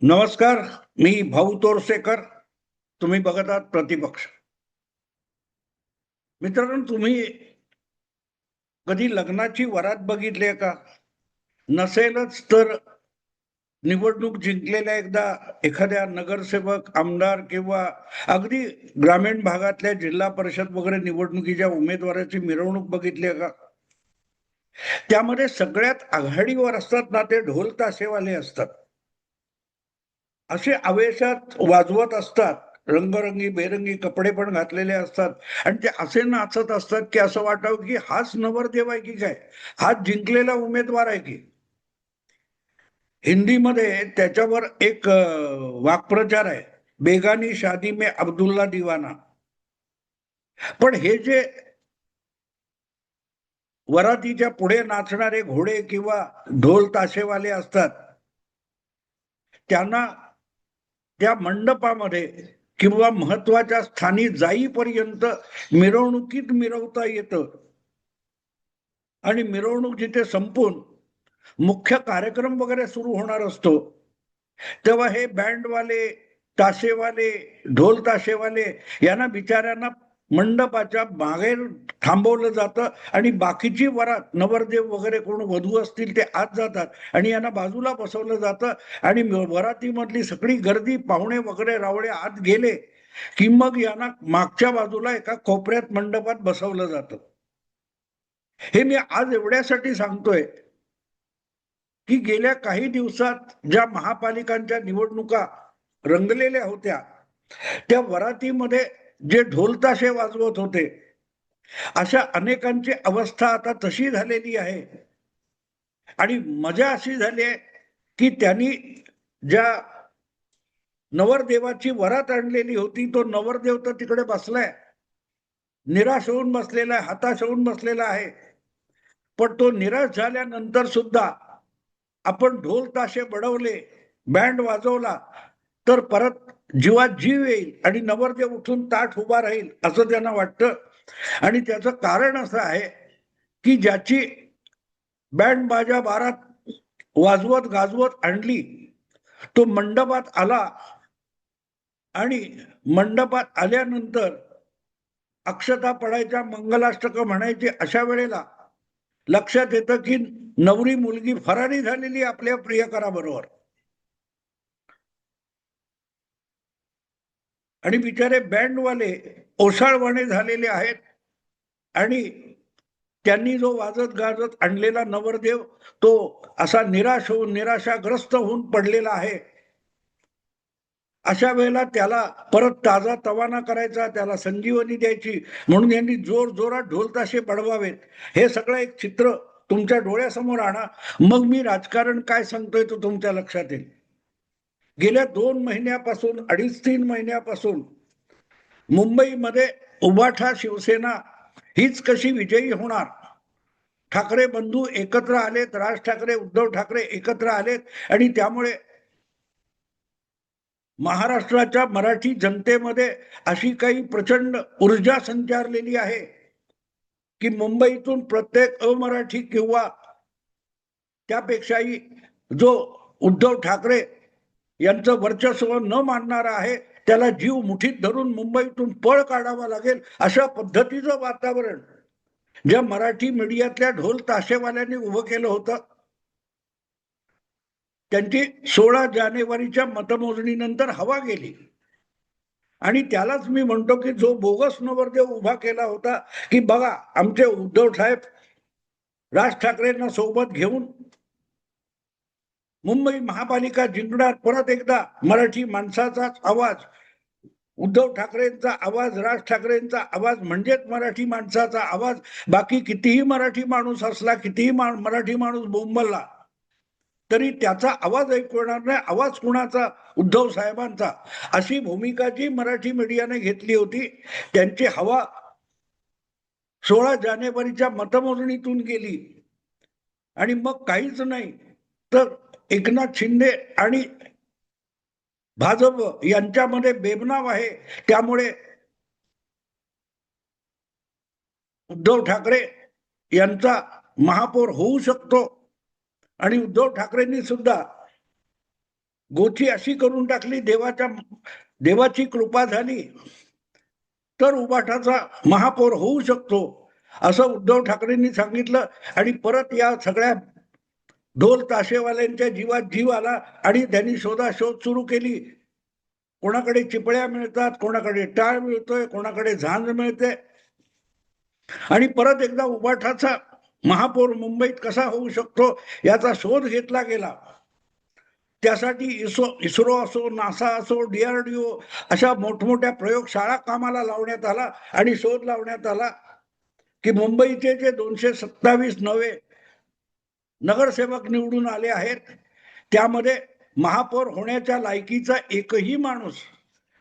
नमस्कार. मी भाऊ तोरसेकर. तुम्ही बघत आहात प्रतिपक्ष. मित्रांनो, तुम्ही कधी लग्नाची वरात बघितली आहे का? नसेलच तर निवडणूक जिंकलेल्या एकदा एखाद्या नगरसेवक, आमदार किंवा अगदी ग्रामीण भागातल्या जिल्हा परिषद वगैरे निवडणुकीच्या उमेदवाराची मिरवणूक बघितली आहे का? त्यामध्ये सगळ्यात आघाडीवर असतात ना ते ढोल ताशेवाले असतात. असे आवेशात वाजवत असतात. रंगरंगी बेरंगी कपडे पण घातलेले असतात आणि ते असे नाचत असतात की असं वाटावं की हाच नवरदेव आहे की काय, हाच जिंकलेला उमेदवार आहे की. हिंदीमध्ये त्याच्यावर एक वाक्प्रचार आहे, बेगानी शादी में अब्दुल्ला दिवाना. पण हे जे वरातीच्या पुढे नाचणारे घोडे किंवा ढोल ताशेवाले असतात, त्यांना त्या मंडपामध्ये किंवा महत्वाच्या स्थानी जाईपर्यंत मिरवणुकीत मिरवता येतं आणि मिरवणूक जिथे संपून मुख्य कार्यक्रम वगैरे सुरू होणार असतो, तेव्हा हे बँडवाले, ताशेवाले, ढोल ताशेवाले यांना बिचाऱ्यांना मंडपाच्या बाहेर थांबवलं जातं आणि बाकीची वरात नवरदेव वगैरे कोण वधू असतील ते आत जातात आणि यांना बाजूला बसवलं जातं आणि वरातीमधली सगळी गर्दी पाहुणे वगैरे रावळे आत गेले की मग यांना मागच्या बाजूला एका कोपऱ्यात मंडपात बसवलं जातं. हे मी आज एवढ्यासाठी सांगतोय की गेल्या काही दिवसात ज्या महापालिकांच्या निवडणुका रंगलेल्या होत्या, त्या वरातीमध्ये जे ढोलताशे वाजवत होते, अशा अनेकांची अवस्था आता तशी झालेली आहे. आणि मजा अशी झाली आहे की त्यांनी ज्या नवरदेवाची वरात आणलेली होती, तो नवरदेव तर तिकडे बसलाय, निराश होऊन बसलेला आहे, हताश होऊन बसलेला आहे. पण तो निराश झाल्यानंतर सुद्धा आपण ढोल ताशे बडवले, बँड वाजवला, तर परत जीवात जीव येईल आणि नवरदेव उठून ताठ उभा राहील असं त्यांना वाटतं. आणि त्याचं कारण असं आहे की ज्याची बँड बाजा बारात वाजवत गाजवत आणली, तो मंडपात आला आणि मंडपात आल्यानंतर अक्षता पडायच्या, मंगलाष्टक म्हणायची. अशा वेळेला लक्षात येतं की नवरी मुलगी फरारी झालेली आपल्या प्रियकराबरोबर आणि बिचारे बँडवाले ओसाळवाणे झालेले आहेत आणि त्यांनी जो वाजत गाजत आणलेला नवरदेव तो असा निराश होऊन निराशाग्रस्त होऊन पडलेला आहे. अशा वेळेला त्याला परत ताजा तवाना करायचा, त्याला संजीवनी द्यायची म्हणून यांनी जोर जोरात ढोलताशे बडवावेत. हे सगळं एक चित्र तुमच्या डोळ्यासमोर आणा, मग मी राजकारण काय सांगतोय तो तुमच्या लक्षात येईल. गेल्या 2 महिन्यापासून 2.5-3 महिन्यापासून मुंबईमध्ये उबाठा शिवसेना हीच कशी विजयी होणार, ठाकरे बंधू एकत्र आलेत, राज ठाकरे उद्धव ठाकरे एकत्र आलेत आणि त्यामुळे महाराष्ट्राच्या मराठी जनतेमध्ये अशी काही प्रचंड ऊर्जा संचारलेली आहे की मुंबईतून प्रत्येक अमराठी किंवा त्यापेक्षाही जो उद्धव ठाकरे यांचं वर्चस्व न मानणारा आहे, त्याला जीव मुठीत धरून मुंबईतून पळ काढावा लागेल अशा पद्धतीचं वातावरण ज्या मराठी मीडियातल्या ढोल ताशेवाल्यांनी उभं केलं होतं, त्यांची 16 जानेवारीच्या मतमोजणीनंतर हवा गेली. आणि त्यालाच मी म्हणतो की जो बोगस नवरदेव उभा केला होता की बघा आमचे उद्धव साहेब राज ठाकरेंना सोबत घेऊन मुंबई महापालिका जिंकणार, परत एकदा मराठी माणसाचाच आवाज, उद्धव ठाकरेंचा आवाज, राज ठाकरेंचा आवाज म्हणजेच मराठी माणसाचा आवाज. बाकी कितीही मराठी माणूस असला, कितीही मराठी माणूस बोंबलला तरी त्याचा आवाज ऐकू येणार नाही. आवाज कुणाचा? उद्धव साहेबांचा. अशी भूमिका जी मराठी मीडियाने घेतली होती, त्यांची हवा 16 जानेवारीच्या मतमोजणीतून गेली आणि मग काहीच नाही तर एकनाथ शिंदे आणि भाजप यांच्यामध्ये बेबनाव आहे. त्यामुळे उद्धव ठाकरे यांचा महापौर होऊ शकतो आणि उद्धव ठाकरेंनी सुद्धा गोची अशी करून टाकली, देवाची कृपा झाली तर उबाठाचा महापौर होऊ शकतो असं उद्धव ठाकरेंनी सांगितलं. आणि परत या सगळ्या ढोल ताशेवाल्यांच्या जीवात जीव आला आणि त्यांनी शोधाशोध सुरू केली. कोणाकडे चिपळ्या मिळतात, कोणाकडे टाळ मिळतोय, कोणाकडे झांज मिळते, आणि परत एकदा उबाठाचा महापौर मुंबईत कसा होऊ शकतो याचा शोध घेतला गेला. त्यासाठी इस्रो असो, नासा असो, DRDO अशा मोठमोठ्या प्रयोगशाळा कामाला लावण्यात आला आणि शोध लावण्यात आला की मुंबईचे जे 227 नवे नगरसेवक निवडून आले आहेत त्यामध्ये महापौर होण्याच्या लायकीचा एकही माणूस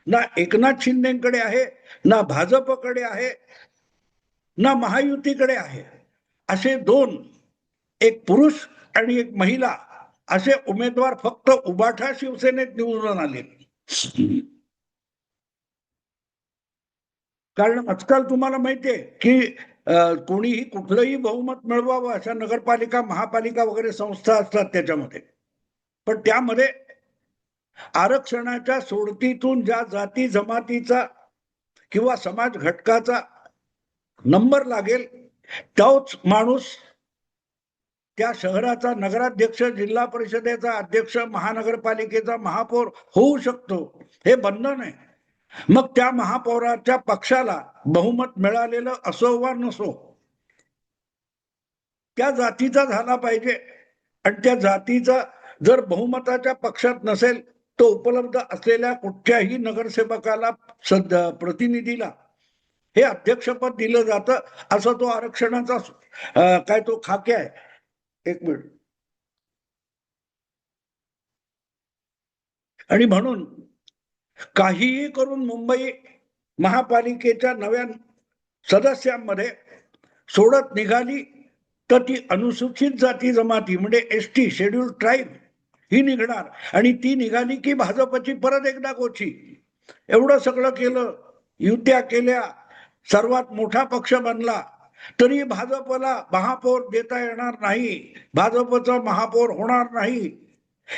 ना एकनाथ शिंदेकडे आहे, ना भाजपकडे आहे, ना महायुतीकडे आहे. असे दोन, एक पुरुष आणि एक महिला, असे उमेदवार फक्त उबाठा शिवसेनेत निवडून आले. कारण आजकाल तुम्हाला माहितीये की कोणीही कुठलंही बहुमत मिळवावं अशा नगरपालिका, महापालिका वगैरे संस्था असतात त्याच्यामध्ये, पण त्यामध्ये आरक्षणाच्या सोडतीतून ज्या जाती जमातीचा किंवा समाज घटकाचा नंबर लागेल तोच माणूस त्या शहराचा नगराध्यक्ष, जिल्हा परिषदेचा अध्यक्ष, महानगरपालिकेचा महापौर होऊ शकतो. हे बंधन आहे. मग त्या महापौराच्या पक्षाला बहुमत मिळालेलं असो वा नसो, त्या जातीचा झाला पाहिजे. आणि त्या जातीचा जर बहुमताच्या पक्षात नसेल तो उपलब्ध असलेल्या कुठच्याही नगरसेवकाला, प्रतिनिधीला हे अध्यक्षपद दिलं जातं. असं तो आरक्षणाचा काय तो खाके आहे. एक मिनिट. आणि म्हणून काहीही करून मुंबई महापालिकेच्या नव्या सदस्यांमध्ये सोडत निघाली तर ती अनुसूचित जाती जमाती म्हणजे ST, शेड्यूल ट्राईब ही निघणार. आणि ती निघाली की भाजपची परत एकदा गोची. एवढं सगळं केलं, युत्या केल्या, सर्वात मोठा पक्ष बनला, तरी भाजपला महापौर देता येणार नाही, भाजपचा महापौर होणार नाही.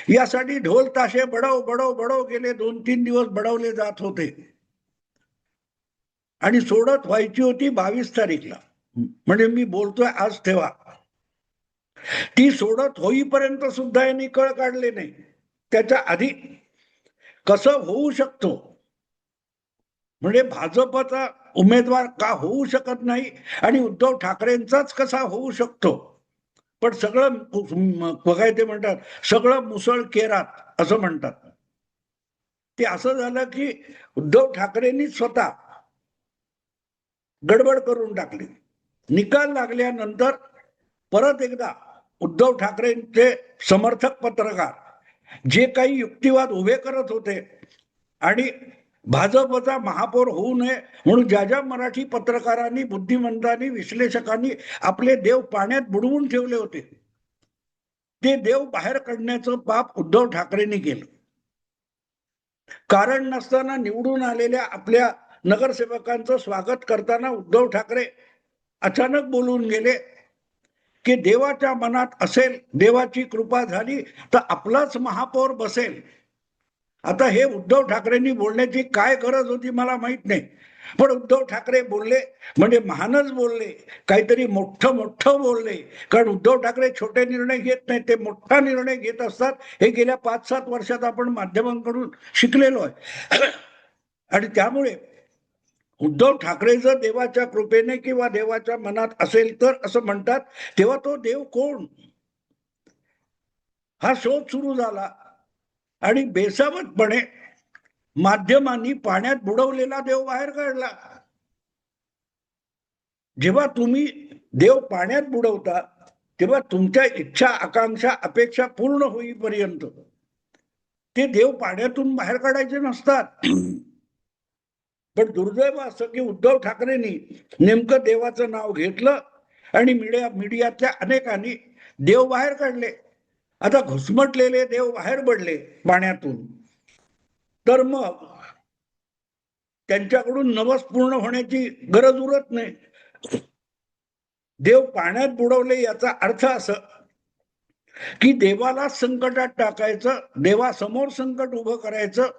यासाठी ढोल ताशे बडव बडव बडव गेले 2-3 दिवस बडवले जात होते. आणि सोडत व्हायची होती 22 तारीखला. म्हणजे मी बोलतोय आज ठेवा. ती सोडत होईपर्यंत सुद्धा यांनी कळ काढले नाही. त्याच्या आधी कसं होऊ शकतो, म्हणजे भाजपचा उमेदवार का होऊ शकत नाही आणि उद्धव ठाकरेंचाच कसा होऊ शकतो. पण सगळं काय ते म्हणतात, सगळं मुसळ केरात असं म्हणतात. ते असं झालं की उद्धव ठाकरेंनी स्वतः गडबड करून टाकली. निकाल लागल्यानंतर परत एकदा उद्धव ठाकरेंचे समर्थक पत्रकार जे काही युक्तिवाद उभे करत होते आणि भाजपचा महापौर होऊ नये म्हणून ज्या ज्या मराठी पत्रकारांनी, बुद्धिमंतांनी, विश्लेषकांनी आपले देव पाण्यात बुडवून ठेवले होते, ते देव बाहेर काढण्याचं पाप उद्धव ठाकरेंनी केलं. कारण नसताना निवडून आलेल्या आपल्या नगरसेवकांचं स्वागत करताना उद्धव ठाकरे अचानक बोलून गेले की देवाच्या मनात असेल, देवाची कृपा झाली तर आपलाच महापौर बसेल. आता हे उद्धव ठाकरेंनी बोलण्याची काय गरज होती मला माहित नाही, पण उद्धव ठाकरे बोलले म्हणजे महानच बोलले, काहीतरी मोठं मोठं बोलले. कारण उद्धव ठाकरे छोटे निर्णय घेत नाही, ते मोठा निर्णय घेत असतात. हे गेल्या 5-7 वर्षात आपण माध्यमांकडून शिकलेलो आहे. आणि त्यामुळे उद्धव ठाकरे जर देवाच्या कृपेने किंवा देवाच्या मनात असेल तर असं म्हणतात, तेव्हा तो देव कोण, हा शोध सुरू झाला. आणि बेसावतपणे माध्यमांनी पाण्यात बुडवलेला देव बाहेर काढला. जेव्हा तुम्ही देव पाण्यात बुडवता तेव्हा तुमच्या इच्छा, आकांक्षा, अपेक्षा पूर्ण होईपर्यंत ते देव पाण्यातून बाहेर काढायचे नसतात. पण दुर्दैव असं की उद्धव ठाकरेंनी नेमकं देवाचं नाव घेतलं आणि मीडियातल्या अनेकांनी देव बाहेर काढले. आता घुसमटलेले देव बाहेर पडले पाण्यातून, तर मग त्यांच्याकडून नवस पूर्ण होण्याची गरज उरत नाही. देव पाण्यात बुडवले याचा अर्थ असं की देवाला संकटात टाकायचं, देवासमोर संकट उभं करायचं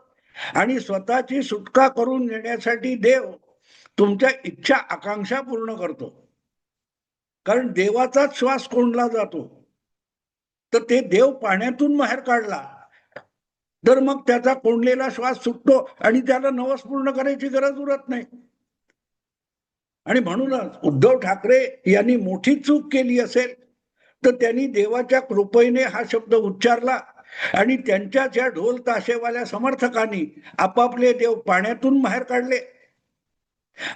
आणि स्वतःची सुटका करून घेण्यासाठी देव तुमच्या इच्छा आकांक्षा पूर्ण करतो. कारण देवाचाच श्वास कोंडला जातो, तर ते देव पाण्यातून बाहेर काढला तर मग त्याचा कोंडलेला श्वास सुटतो आणि त्याला नवस पूर्ण करायची गरज उरत नाही. आणि म्हणूनच उद्धव ठाकरे यांनी मोठी चूक केली असेल तर त्यांनी देवाच्या कृपेने हा शब्द उच्चारला आणि त्यांच्याच या ढोल ताशेवाल्या समर्थकांनी आपापले देव पाण्यातून बाहेर काढले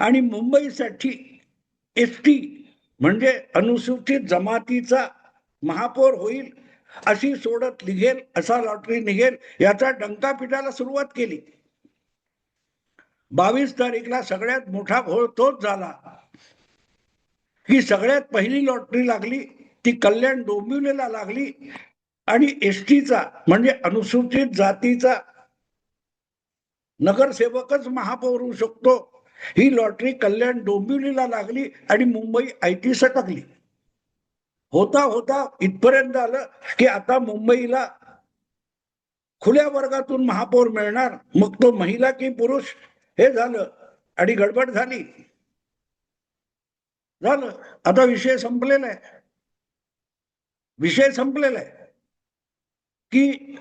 आणि मुंबईसाठी एसटी म्हणजे अनुसूचित जमातीचा महापौर होईल अशी सोडत निघेल, असा लॉटरी निघेल याचा डंका पिटायला सुरुवात केली. 22 तारीखला सगळ्यात मोठा घोळ तोच झाला की सगळ्यात पहिली लॉटरी लागली ती कल्याण डोंबिवलीला लागली आणि एसटीचा म्हणजे अनुसूचित जातीचा नगरसेवकच महापौर होऊ शकतो ही लॉटरी कल्याण डोंबिवलीला लागली आणि मुंबई आयटी सटकली. होता होता इथपर्यंत आलं की आता मुंबईला खुल्या वर्गातून महापौर मिळणार, मग तो महिला की पुरुष हे झालं आणि गडबड झाली. झालं, आता विषय संपलेला आहे. विषय संपलेला आहे की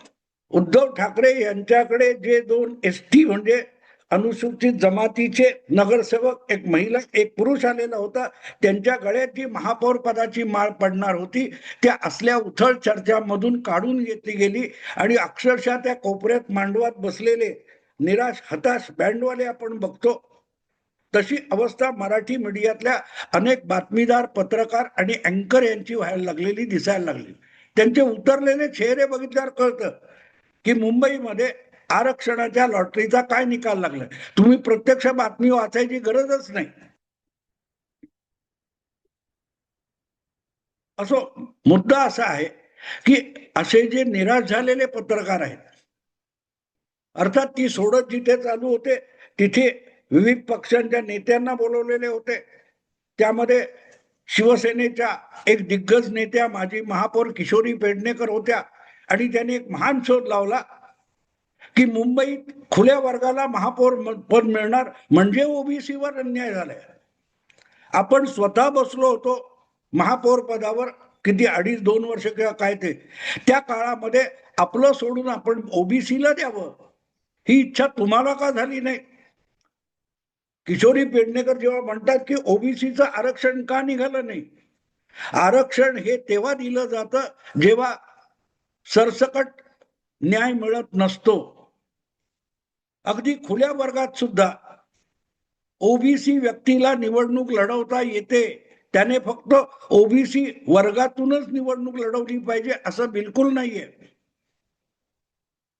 उद्धव ठाकरे यांच्याकडे जे 2 एसटी म्हणजे अनुसूचित जमातीचे नगरसेवक, एक महिला एक पुरुष आलेला होता, त्यांच्या गळ्यात जी महापौर पदाची माळ पडणार होती त्या असल्या उथळ चर्चामधून काढून घेतली गेली आणि अक्षरशः त्या कोपऱ्यात मांडवात बसलेले निराश हताश बँडवाले आपण बघतो तशी अवस्था मराठी मीडियातल्या अनेक बातमीदार पत्रकार आणि अँकर यांची व्हायला लागलेली दिसायला लागली. त्यांचे उतरलेले चेहरे बघितल्यावर कळतं की मुंबईमध्ये आरक्षणाच्या लॉटरीचा काय निकाल लागलाय. तुम्ही प्रत्यक्ष बातमी वाचायची गरजच नाही. असो, मुद्दा असा आहे की असे जे निराश झालेले पत्रकार आहेत, अर्थात ती सोडत जिथे चालू होते तिथे विविध पक्षांच्या नेत्यांना बोलवलेले होते. त्यामध्ये शिवसेनेच्या एक दिग्गज नेत्या माजी महापौर किशोरी पेडणेकर होत्या आणि त्यांनी एक महान शोध लावला की मुंबईत खुल्या वर्गाला महापौर पद मिळणार म्हणजे ओबीसीवर अन्याय झालाय. आपण स्वतः बसलो होतो महापौर पदावर किती 2.5-2 वर्ष किंवा काय ते, त्या काळामध्ये आपलं सोडून आपण ओबीसीला द्यावं ही इच्छा तुम्हाला का झाली नाही. किशोरी पेडणेकर जेव्हा म्हणतात की ओबीसीचं आरक्षण का निघालं नाही, आरक्षण हे तेव्हा दिलं जातं जेव्हा सरसकट न्याय मिळत नसतो. अगदी खुल्या वर्गात सुद्धा ओबीसी व्यक्तीला निवडणूक लढवता येते, त्याने फक्त ओबीसी वर्गातूनच निवडणूक लढवली पाहिजे असं बिलकुल नाहीये.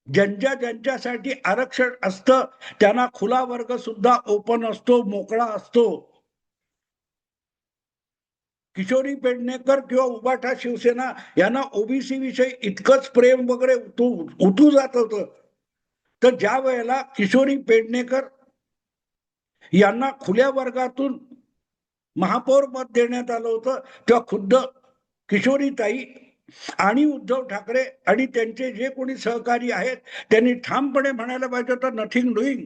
ज्यांच्या ज्यांच्यासाठी आरक्षण असतं त्यांना खुला वर्ग सुद्धा ओपन असतो, मोकळा असतो. किशोरी पेडणेकर किंवा उबाठा शिवसेना यांना ओबीसी विषयी इतकंच प्रेम वगैरे उतू जात होतं, तर ज्या वेळेला किशोरी पेडणेकर यांना खुल्या वर्गातून महापौर पद देण्यात आलं होतं तेव्हा खुद्द किशोरीताई आणि उद्धव ठाकरे आणि त्यांचे जे कोणी सहकारी आहेत त्यांनी ठामपणे म्हणायला पाहिजे होतं नथिंग डुईंग.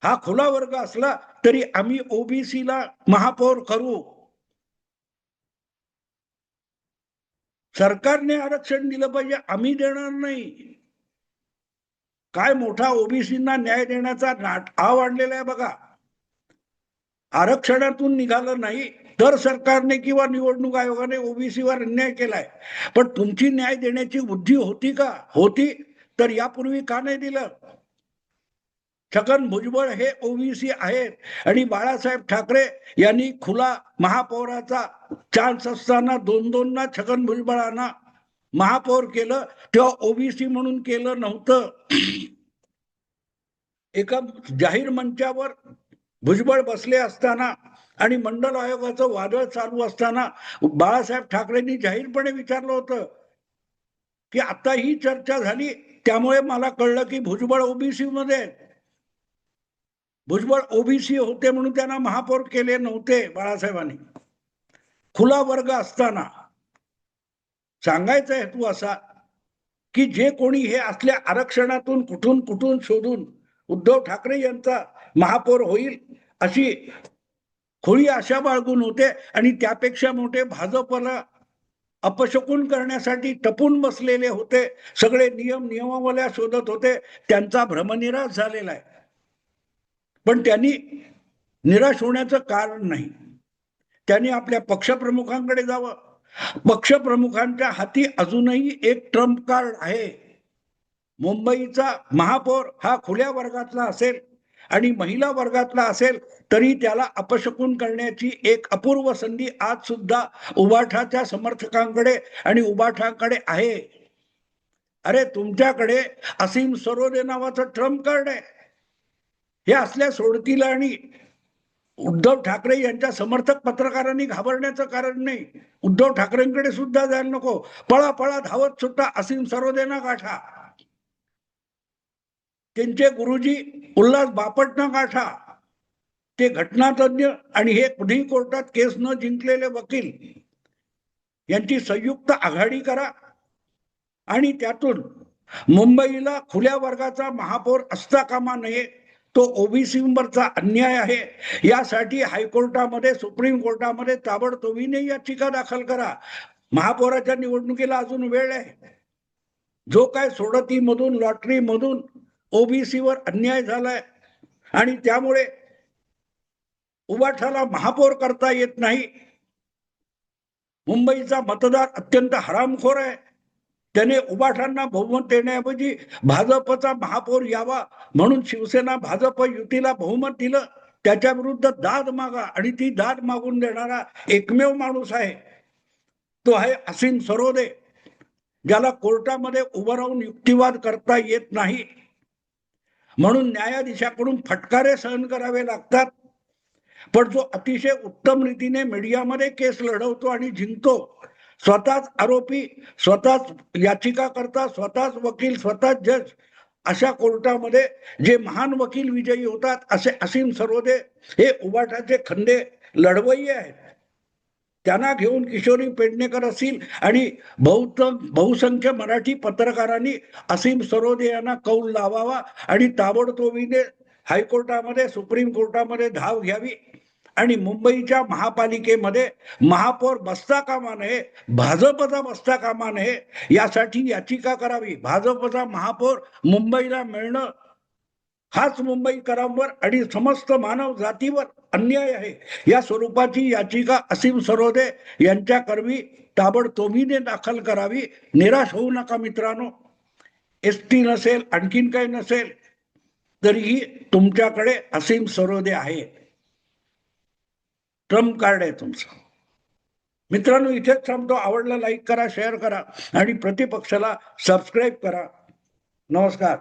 हा खुला वर्ग असला तरी आम्ही ओबीसीला महापौर करू. सरकारने आरक्षण दिलं पाहिजे, आम्ही देणार नाही. काय मोठा ओबीसींना न्याय देण्याचा आव आणलेला आहे बघा. आरक्षणातून निघालं नाही तर सरकारने किंवा निवडणूक आयोगाने ओबीसीवर अन्याय केलाय, पण तुमची न्याय देण्याची बुद्धी होती का? होती तर यापूर्वी का नाही दिलं. छगन भुजबळ हे ओबीसी आहेत आणि बाळासाहेब ठाकरे यांनी खुला महापौराचा चान्स असताना 2-2 छगन भुजबळांना महापौर केलं, तेव्हा ओबीसी म्हणून केलं नव्हतं. एका जाहीर मंचावर भुजबळ बसले असताना आणि मंडल आयोगाचं वादळ चालू असताना बाळासाहेब ठाकरेंनी जाहीरपणे विचारलं होतं की आता ही चर्चा झाली त्यामुळे मला कळलं की भुजबळ ओबीसी मध्ये, भुजबळ ओबीसी होते म्हणून त्यांना महापौर केले नव्हते बाळासाहेबांनी खुला वर्ग असताना. सांगायचा हेतू असा की जे कोणी हे असल्या आरक्षणातून कुठून कुठून शोधून उद्धव ठाकरे यांचा महापौर होईल अशी खोळी आशा बाळगून होते आणि त्यापेक्षा मोठे भाजपला अपशकुन करण्यासाठी टपून बसलेले होते, सगळे नियमावल्या शोधत होते, त्यांचा भ्रमनिराश झालेला आहे. पण त्यांनी निराश होण्याचं कारण नाही. त्यांनी आपल्या पक्षप्रमुखांकडे जावं. पक्षप्रमुखांच्या हाती अजूनही एक ट्रम्प कार्ड आहे. मुंबईचा महापौर हा खुल्या वर्गातला असेल आणि महिला वर्गातला असेल तरी त्याला अपशकुन करण्याची एक अपूर्व संधी आज सुद्धा उबाठाच्या समर्थकांकडे आणि उबाठाकडे आहे. अरे तुमच्याकडे असीम सरोदे नावाचं ट्रम्प कार्ड आहे. हे असल्या सोडतीला आणि उद्धव ठाकरे यांच्या समर्थक पत्रकारांनी घाबरण्याचं कारण नाही. उद्धव ठाकरेंकडे सुद्धा जायला नको. पळा पळा धावत सुद्धा असीम सरोदेना गाठा. त्यांचे गुरुजी उल्हास बापटना गाठा. ते घटनातज्ञ आणि हे कधीही कोर्टात केस न जिंकलेले वकील यांची संयुक्त आघाडी करा आणि त्यातून मुंबईला खुल्या वर्गाचा महापौर असता कामा नये. तो ओबीसीवरचा अन्याय आहे. यासाठी हायकोर्टामध्ये सुप्रीम कोर्टामध्ये ताबडतोबीने याचिका दाखल करा. महापौराच्या निवडणुकीला अजून वेळ आहे. जो काय सोडतीमधून लॉटरीमधून ओबीसीवर अन्याय झालाय आणि त्यामुळे उबाठाला महापौर करता येत नाही. मुंबईचा मतदार अत्यंत हरामखोर आहे. त्याने उबाठांना बहुमत देण्याऐवजी भाजपचा महापौर यावा म्हणून शिवसेना भाजप युतीला बहुमत दिलं. त्याच्या विरुद्ध दाद मागा आणि ती दाद मागून देणारा एकमेव माणूस आहे तो आहे असीम सरोदे, ज्याला कोर्टामध्ये उभं राहून युक्तिवाद करता येत नाही. म्हणून न्यायाधीशाकडून फटकारे सहन करावे लागतात. पण जो अतिशय उत्तम रीतीने मीडियामध्ये केस लढवतो आणि जिंकतो, स्वतःच आरोपी, स्वतःच याचिकाकर्ता, स्वतःच वकील, स्वतःच जज, अशा कोर्टामध्ये जे महान वकील विजयी होतात असे असीम सरोदे हे उबाठाचे खंदे लढवय्ये आहेत. त्यांना घेऊन किशोरी पेडणेकर असतील आणि बहुसंख्य मराठी पत्रकारांनी असीम सरोदे यांना कौल लावावा आणि ताबडतोबीने हायकोर्टामध्ये सुप्रीम कोर्टामध्ये धाव घ्यावी आणि मुंबईच्या महापालिकेमध्ये महापौर बसता कामा नये, भाजपचा बसता कामा नये, यासाठी याचिका करावी. भाजपचा महापौर मुंबईला मिळणं हाच मुंबईकरांवर आणि समस्त मानव जातीवर अन्याय आहे. या स्वरूपाची याचिका असीम सरोदे यांच्याकरवी ताबडतोबीने दाखल करावी. निराश होऊ नका मित्रांनो. एसटी नसेल, आणखीन काही नसेल, तरीही तुमच्याकडे असीम सरोदे आहे. ट्रम्प कार्ड आहे तुमचं. मित्रांनो, इथेच थांबतो. आवडला लाईक करा, शेअर करा आणि प्रतिपक्षाला सबस्क्राईब करा. नमस्कार.